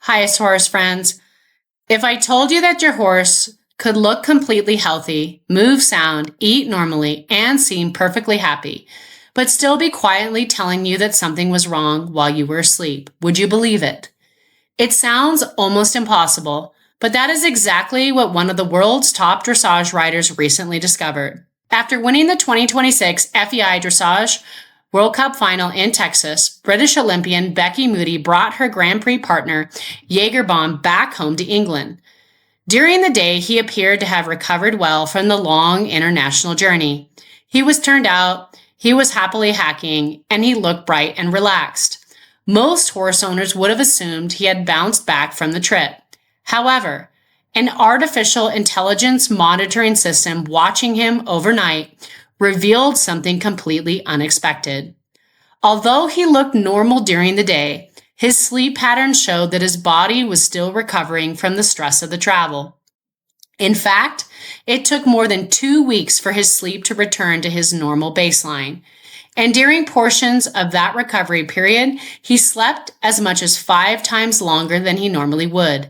Hi, horse friends. If I told you that your horse could look completely healthy, move sound, eat normally, and seem perfectly happy, but still be quietly telling you that something was wrong while you were asleep, would you believe it? It sounds almost impossible, but that is exactly what one of the world's top dressage riders recently discovered. After winning the 2026 FEI Dressage World Cup final in Texas, British Olympian Becky Moody brought her Grand Prix partner, Jagerbomb, back home to England. During the day, he appeared to have recovered well from the long international journey. He was turned out, he was happily hacking, and he looked bright and relaxed. Most horse owners would have assumed he had bounced back from the trip. However, an artificial intelligence monitoring system watching him overnight revealed something completely unexpected. Although he looked normal during the day, his sleep patterns showed that his body was still recovering from the stress of the travel. In fact, it took more than 2 weeks for his sleep to return to his normal baseline. And during portions of that recovery period, he slept as much as 5 times longer than he normally would.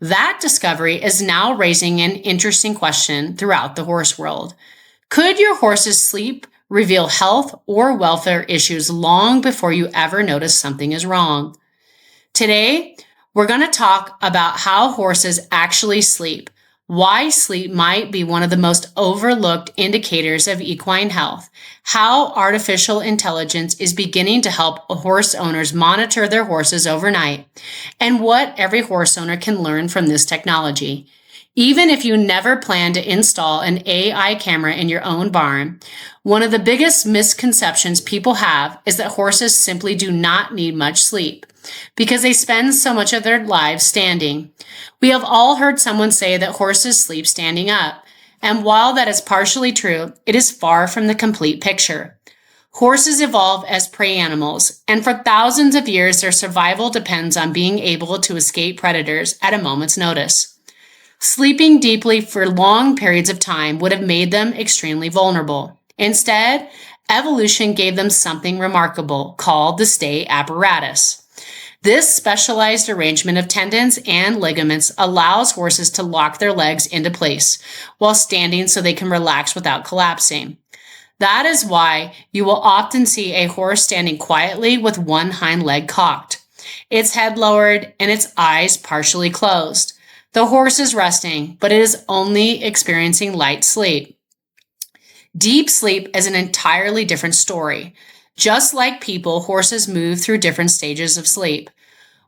That discovery is now raising an interesting question throughout the horse world. Could your horse's sleep reveal health or welfare issues long before you ever notice something is wrong? Today, we're going to talk about how horses actually sleep, why sleep might be one of the most overlooked indicators of equine health, how artificial intelligence is beginning to help horse owners monitor their horses overnight, and what every horse owner can learn from this technology. Even if you never plan to install an AI camera in your own barn, one of the biggest misconceptions people have is that horses simply do not need much sleep because they spend so much of their lives standing. We have all heard someone say that horses sleep standing up, and while that is partially true, it is far from the complete picture. Horses evolve as prey animals, and for thousands of years, their survival depends on being able to escape predators at a moment's notice. Sleeping deeply for long periods of time would have made them extremely vulnerable. Instead, evolution gave them something remarkable called the stay apparatus. This specialized arrangement of tendons and ligaments allows horses to lock their legs into place while standing so they can relax without collapsing. That is why you will often see a horse standing quietly with one hind leg cocked, its head lowered, and its eyes partially closed. The horse is resting, but it is only experiencing light sleep. Deep sleep is an entirely different story. Just like people, horses move through different stages of sleep.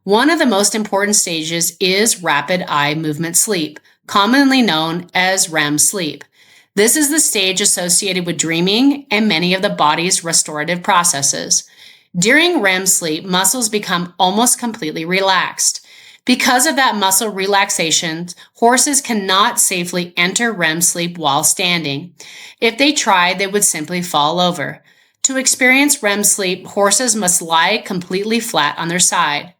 One of the most important stages is rapid eye movement sleep, commonly known as REM sleep. This is the stage associated with dreaming and many of the body's restorative processes. During REM sleep, muscles become almost completely relaxed. Because of that muscle relaxation, horses cannot safely enter REM sleep while standing. If they tried, they would simply fall over. To experience REM sleep, horses must lie completely flat on their side.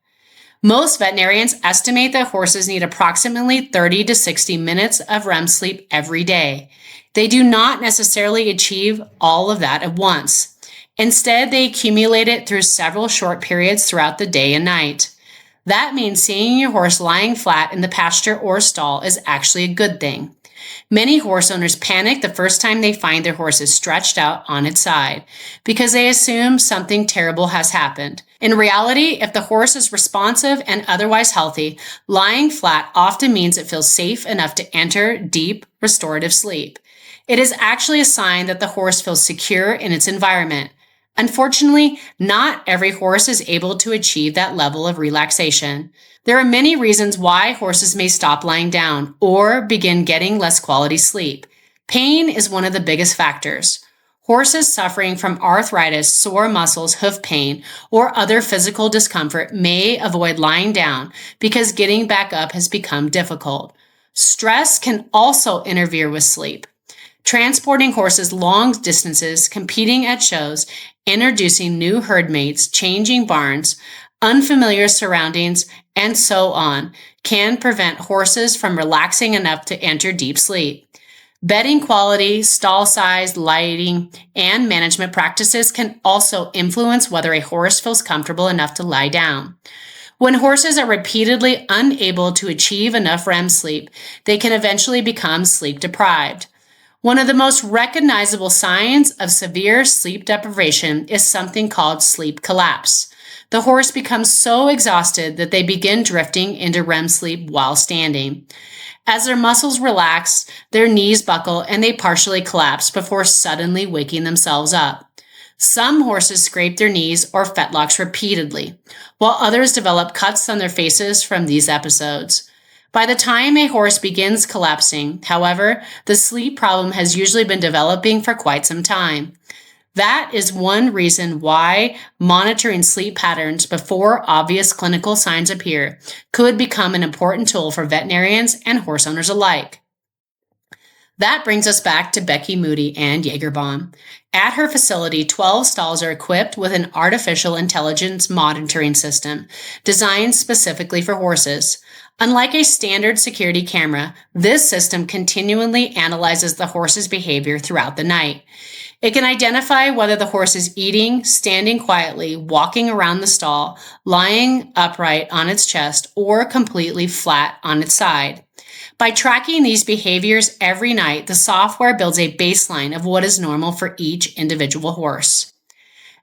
Most veterinarians estimate that horses need approximately 30 to 60 minutes of REM sleep every day. They do not necessarily achieve all of that at once. Instead, they accumulate it through several short periods throughout the day and night. That means seeing your horse lying flat in the pasture or stall is actually a good thing. Many horse owners panic the first time they find their horse is stretched out on its side because they assume something terrible has happened. In reality, if the horse is responsive and otherwise healthy, lying flat often means it feels safe enough to enter deep, restorative sleep. It is actually a sign that the horse feels secure in its environment. Unfortunately, not every horse is able to achieve that level of relaxation. There are many reasons why horses may stop lying down or begin getting less quality sleep. Pain is one of the biggest factors. Horses suffering from arthritis, sore muscles, hoof pain, or other physical discomfort may avoid lying down because getting back up has become difficult. Stress can also interfere with sleep. Transporting horses long distances, competing at shows, introducing new herd mates, changing barns, unfamiliar surroundings, and so on can prevent horses from relaxing enough to enter deep sleep. Bedding quality, stall size, lighting, and management practices can also influence whether a horse feels comfortable enough to lie down. When horses are repeatedly unable to achieve enough REM sleep, they can eventually become sleep deprived. One of the most recognizable signs of severe sleep deprivation is something called sleep collapse. The horse becomes so exhausted that they begin drifting into REM sleep while standing. As their muscles relax, their knees buckle and they partially collapse before suddenly waking themselves up. Some horses scrape their knees or fetlocks repeatedly, while others develop cuts on their faces from these episodes. By the time a horse begins collapsing, however, the sleep problem has usually been developing for quite some time. That is one reason why monitoring sleep patterns before obvious clinical signs appear could become an important tool for veterinarians and horse owners alike. That brings us back to Becky Moody and Jagerbomb. At her facility, 12 stalls are equipped with an artificial intelligence monitoring system designed specifically for horses. Unlike a standard security camera, this system continually analyzes the horse's behavior throughout the night. It can identify whether the horse is eating, standing quietly, walking around the stall, lying upright on its chest, or completely flat on its side. By tracking these behaviors every night, the software builds a baseline of what is normal for each individual horse.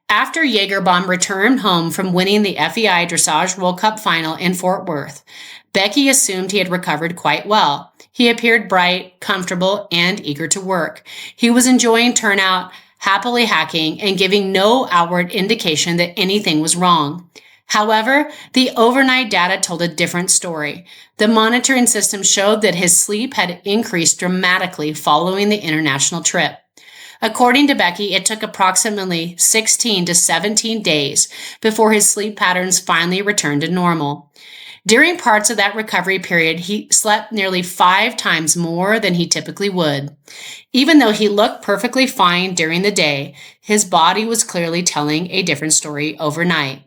After Jagerbomb returned home from winning the FEI Dressage World Cup final in Fort Worth, Becky assumed he had recovered quite well. He appeared bright, comfortable, and eager to work. He was enjoying turnout, happily hacking, and giving no outward indication that anything was wrong. However, the overnight data told a different story. The monitoring system showed that his sleep had increased dramatically following the international trip. According to Becky, it took approximately 16 to 17 days before his sleep patterns finally returned to normal. During parts of that recovery period, he slept nearly 5 times more than he typically would. Even though he looked perfectly fine during the day, his body was clearly telling a different story overnight.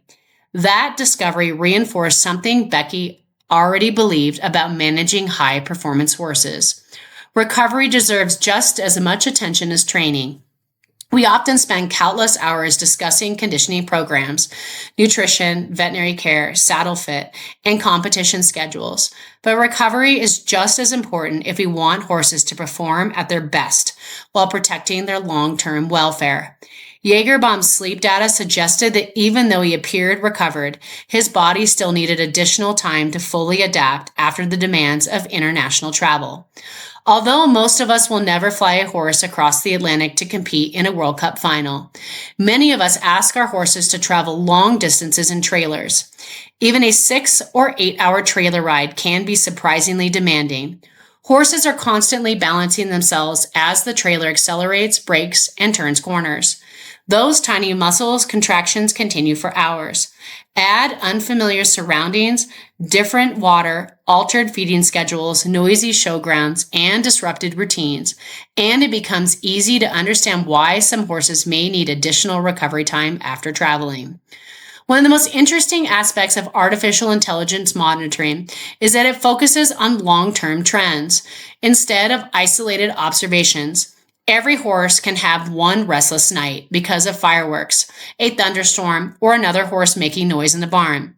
That discovery reinforced something Becky already believed about managing high-performance horses. Recovery deserves just as much attention as training. We often spend countless hours discussing conditioning programs, nutrition, veterinary care, saddle fit, and competition schedules. But recovery is just as important if we want horses to perform at their best while protecting their long-term welfare. Jagerbomb's sleep data suggested that even though he appeared recovered, his body still needed additional time to fully adapt after the demands of international travel. Although most of us will never fly a horse across the Atlantic to compete in a World Cup final, many of us ask our horses to travel long distances in trailers. Even a 6 or 8 hour trailer ride can be surprisingly demanding. Horses are constantly balancing themselves as the trailer accelerates, brakes, and turns corners. Those tiny muscles contractions continue for hours. Add unfamiliar surroundings, different water, altered feeding schedules, noisy showgrounds, and disrupted routines, and it becomes easy to understand why some horses may need additional recovery time after traveling. One of the most interesting aspects of artificial intelligence monitoring is that it focuses on long-term trends instead of isolated observations. Every horse can have one restless night because of fireworks, a thunderstorm, or another horse making noise in the barn.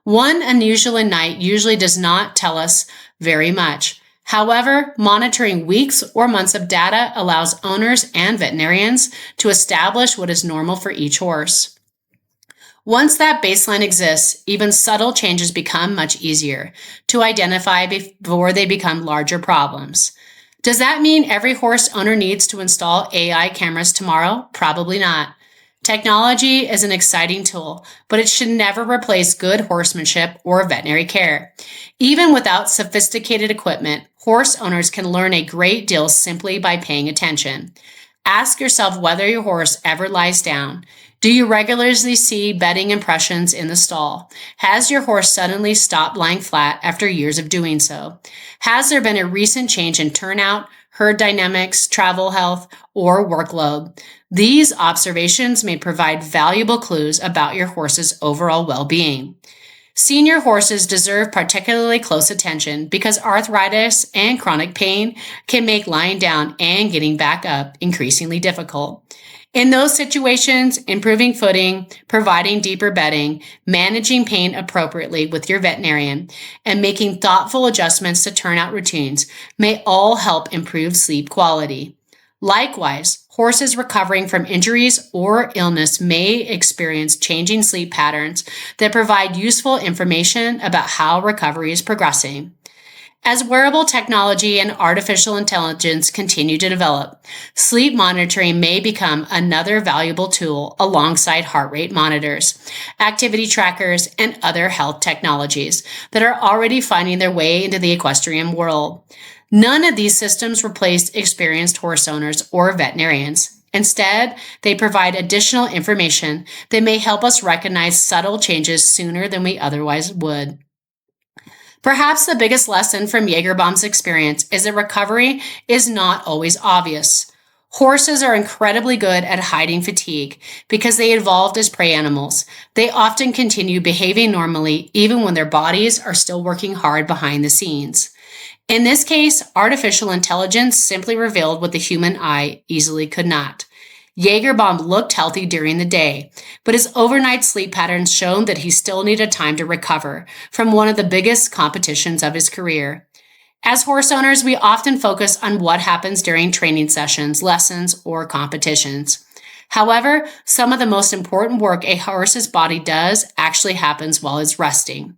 One unusual night usually does not tell us very much. However, monitoring weeks or months of data allows owners and veterinarians to establish what is normal for each horse. Once that baseline exists, even subtle changes become much easier to identify before they become larger problems. Does that mean every horse owner needs to install AI cameras tomorrow? Probably not. Technology is an exciting tool, but it should never replace good horsemanship or veterinary care. Even without sophisticated equipment, horse owners can learn a great deal simply by paying attention. Ask yourself whether your horse ever lies down. Do you regularly see bedding impressions in the stall? Has your horse suddenly stopped lying flat after years of doing so? Has there been a recent change in turnout, herd dynamics, travel health, or workload? These observations may provide valuable clues about your horse's overall well-being. Senior horses deserve particularly close attention because arthritis and chronic pain can make lying down and getting back up increasingly difficult. In those situations, improving footing, providing deeper bedding, managing pain appropriately with your veterinarian, and making thoughtful adjustments to turnout routines may all help improve sleep quality. Likewise, horses recovering from injuries or illness may experience changing sleep patterns that provide useful information about how recovery is progressing. As wearable technology and artificial intelligence continue to develop, sleep monitoring may become another valuable tool alongside heart rate monitors, activity trackers, and other health technologies that are already finding their way into the equestrian world. None of these systems replace experienced horse owners or veterinarians. Instead, they provide additional information that may help us recognize subtle changes sooner than we otherwise would. Perhaps the biggest lesson from Jagerbomb's experience is that recovery is not always obvious. Horses are incredibly good at hiding fatigue because they evolved as prey animals. They often continue behaving normally even when their bodies are still working hard behind the scenes. In this case, artificial intelligence simply revealed what the human eye easily could not. Jagerbomb looked healthy during the day, but his overnight sleep patterns showed that he still needed time to recover from one of the biggest competitions of his career. As horse owners, we often focus on what happens during training sessions, lessons, or competitions. However, some of the most important work a horse's body does actually happens while it's resting.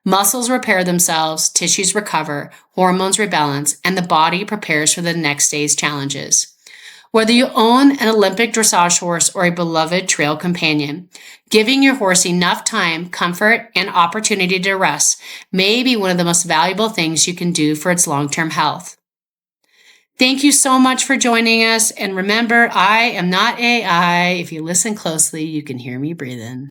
Muscles repair themselves, tissues recover, hormones rebalance, and the body prepares for the next day's challenges. Whether you own an Olympic dressage horse or a beloved trail companion, giving your horse enough time, comfort, and opportunity to rest may be one of the most valuable things you can do for its long-term health. Thank you so much for joining us, and remember, I am not AI. If you listen closely, you can hear me breathing.